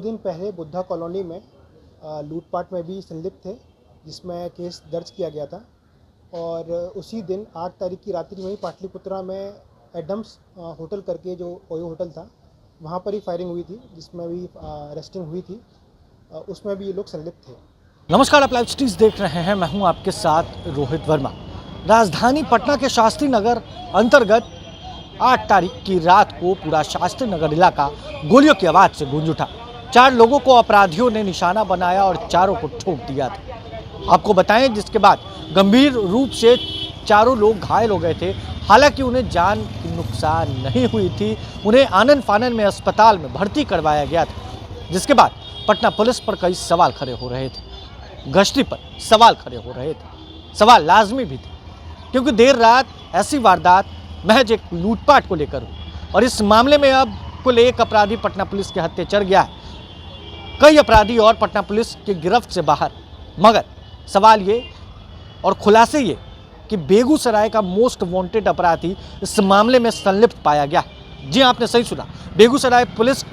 दिन पहले बुद्धा कॉलोनी में लूटपाट में भी संलिप्त थे, जिसमें केस दर्ज किया गया था। और उसी दिन 8 तारीख की रात्रि में ही पाटलिपुत्रा में एडम्स होटल करके जो ओयो होटल था, वहाँ पर ही फायरिंग हुई थी, जिसमें भी अरेस्टिंग हुई थी। उसमें भी ये लोग संलिप्त थे। नमस्कार, आप लाइव स्ट्रीट्स देख रहे हैं। मैं हूं आपके साथ रोहित वर्मा। राजधानी पटना के शास्त्री नगर अंतर्गत 8 तारीख की रात को पूरा शास्त्री नगर इलाका गोलियों की आवाज़ से गूंज उठा। 4 लोगों को अपराधियों ने निशाना बनाया और चारों को ठोक दिया था। आपको बताएं, जिसके बाद गंभीर रूप से चारों लोग घायल हो गए थे। हालांकि उन्हें जान की नुकसान नहीं हुई थी। उन्हें आनन फानन में अस्पताल में भर्ती करवाया गया था। जिसके बाद पटना पुलिस पर कई सवाल खड़े हो रहे थे। गश्ती पर सवाल खड़े हो रहे थे। सवाल लाजमी भी थे, क्योंकि देर रात ऐसी वारदात महज एक लूटपाट को लेकर हुई और इस मामले में अब कुल एक अपराधी पटना पुलिस के हत्थे चढ़ गया है। कई अपराधी और पटना पुलिस की गिरफ्त से बाहर। मगर सवाल ये और खुलासे ये कि बेगूसराय का मोस्ट वांटेड अपराधी इस मामले में संलिप्त पाया गया। जी आपने सही सुना, बेगूसराय पुलिस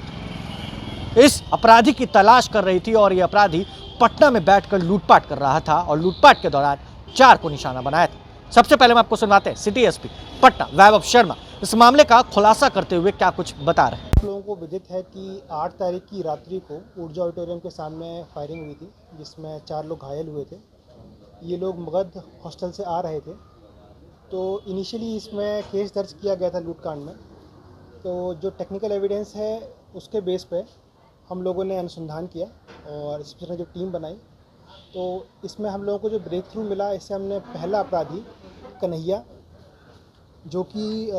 इस अपराधी की तलाश कर रही थी और ये अपराधी पटना में बैठकर लूटपाट कर रहा था और लूटपाट के दौरान 4 को निशाना बनाया था। सबसे पहले हम आपको सुनवाते हैं सिटी एसपी पटना वैभव शर्मा इस मामले का खुलासा करते हुए क्या कुछ बता रहे हैं। आप लोगों को विदित है कि 8 तारीख की रात्रि को ऊर्जा ऑडिटोरियम के सामने फायरिंग हुई थी, जिसमें 4 लोग घायल हुए थे। ये लोग मगध हॉस्टल से आ रहे थे। तो इनिशियली इसमें केस दर्ज किया गया था लूटकांड में। तो जो टेक्निकल एविडेंस है उसके बेस पे हम लोगों ने अनुसंधान किया और इस तरह जो टीम बनाई, तो इसमें हम लोगों को जो ब्रेक थ्रू मिला, इससे हमने पहला अपराधी कन्हैया, जो कि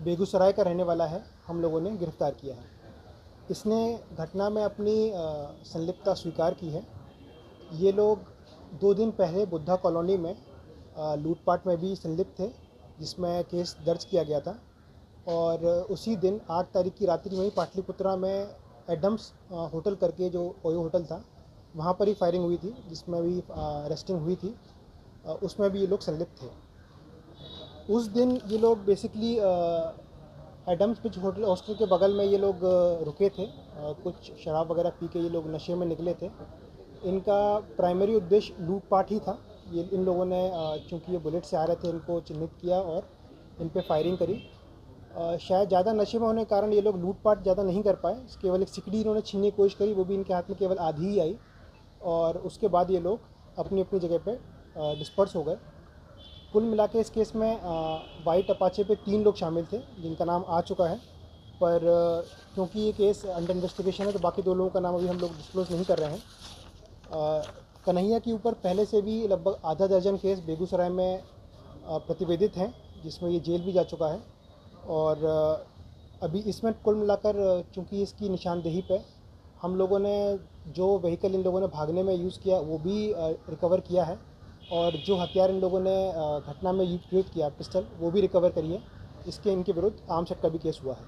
बेगूसराय का रहने वाला है, हम लोगों ने गिरफ्तार किया है। इसने घटना में अपनी संलिप्तता स्वीकार की है। ये लोग 2 दिन पहले बुद्धा कॉलोनी में लूटपाट में भी संलिप्त थे, जिसमें केस दर्ज किया गया था। और उसी दिन 8 तारीख की रात्रि में ही पाटलिपुत्रा में एडम्स होटल करके जो ओयो होटल था, वहाँ पर ही फायरिंग हुई थी, जिसमें भी अरेस्टिंग हुई थी। उसमें भी ये लोग संलिप्त थे। उस दिन ये लोग बेसिकली एडम्स बीच होटल हॉस्टल के बगल में ये लोग रुके थे। कुछ शराब वगैरह पी के ये लोग नशे में निकले थे। इनका प्राइमरी उद्देश्य लूटपाट ही था। ये इन लोगों ने चूँकि ये बुलेट से आ रहे थे, इनको चिन्हित किया और इन पे फायरिंग करी। शायद ज़्यादा नशे में होने के कारण ये लोग लूटपाट ज़्यादा नहीं कर पाए। केवल एक सिकड़ी इन्होंने छीनने की कोशिश करी, वो भी इनके हाथ में केवल आधी ही आई। और उसके बाद ये लोग अपनी अपनी जगह पे डिस्पर्स हो गए। कुल मिला के इस केस में वाइट अपाचे पे 3 लोग शामिल थे, जिनका नाम आ चुका है। पर क्योंकि ये केस अंडर इन्वेस्टिगेशन है, तो बाकी 2 लोगों का नाम अभी हम लोग डिस्क्लोज नहीं कर रहे हैं। कन्हैया के ऊपर पहले से भी लगभग आधा दर्जन केस बेगूसराय में प्रतिवेदित हैं, जिसमें ये जेल भी जा चुका है। और अभी इसमें कुल मिलाकर चूँकि इसकी निशानदेही पे हम लोगों ने जो व्हीकल इन लोगों ने भागने में यूज़ किया वो भी रिकवर किया है। और जो हथियार इन लोगों ने घटना में यूज किया, पिस्टल, वो भी रिकवर करी है। इसके इनके विरुद्ध आर्म्स एक्ट का भी केस हुआ है।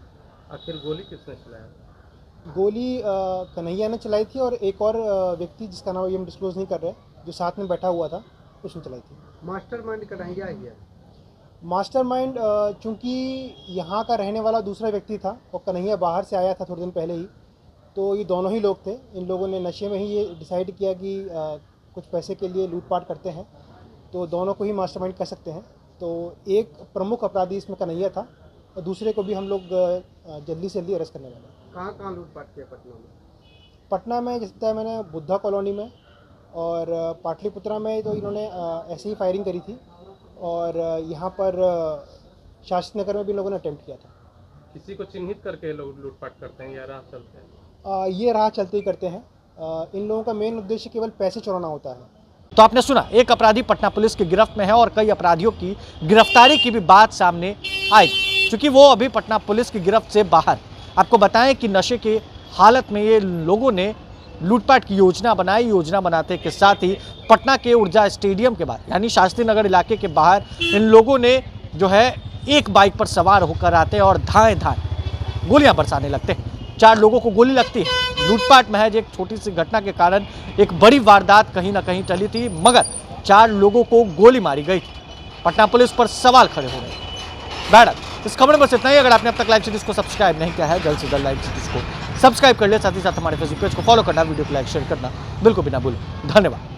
आखिर गोली किसने चलाया? गोली कन्हैया ने चलाई थी और एक और व्यक्ति, जिसका नाम ये हम डिस्क्लोज नहीं कर रहे, जो साथ में बैठा हुआ था, उसने चलाई थी। मास्टरमाइंड कन्हैया ही है। मास्टरमाइंड चूँकि यहाँ का रहने वाला दूसरा व्यक्ति था और कन्हैया बाहर से आया था थोड़े दिन पहले ही, तो ये दोनों ही लोग थे। इन लोगों ने नशे में ही ये डिसाइड किया कि कुछ पैसे के लिए लूटपाट करते हैं, तो दोनों को ही मास्टरमाइंड कर सकते हैं। तो एक प्रमुख अपराधी इसमें कन्हैया था और दूसरे को भी हम लोग जल्दी से जल्दी अरेस्ट करने वाले हैं। कहाँ लूटपाट किया पटना में? पटना में जैसे बताया मैंने, बुद्धा कॉलोनी में और पाटलिपुत्रा में तो इन्होंने ऐसे ही फायरिंग करी थी। और यहाँ पर शास्त्री नगर में भी लोगों ने अटेम्प्ट किया था। किसी को चिन्हित करके लोग लूटपाट करते हैं या राह चलते हैं? ये राह चलते ही करते हैं। इन लोगों का मेन उद्देश्य केवल पैसे चुराना होता है। तो आपने सुना, एक अपराधी पटना पुलिस की गिरफ्त में है और कई अपराधियों की गिरफ्तारी की भी बात सामने आई, क्योंकि वो अभी पटना पुलिस की गिरफ्त से बाहर। आपको बताएं कि नशे की हालत में ये लोगों ने लूटपाट की योजना बनाई। योजना बनाते के साथ ही पटना के ऊर्जा स्टेडियम के बाहर, यानी शास्त्री नगर इलाके के बाहर, इन लोगों ने जो है एक बाइक पर सवार होकर आते हैं और धाएं धाएं गोलियां बरसाने लगते हैं। 4 लोगों को गोली लगती है। लूटपाट महज एक छोटी सी घटना के कारण एक बड़ी वारदात कहीं ना कहीं टली थी, मगर 4 लोगों को गोली मारी गई थी। पटना पुलिस पर सवाल खड़े हो रहे हैं। इस खबर में बस इतना ही। अगर आपने अब तक लाइव सीरीज को सब्सक्राइब नहीं किया है, जल्द से जल्द लाइव सीरीज को सब्सक्राइब कर ले, साथ ही साथ हमारे फेसबुक पेज को फॉलो करना, वीडियो को लाइक शेयर करना बिल्कुल भी ना भूलें। धन्यवाद।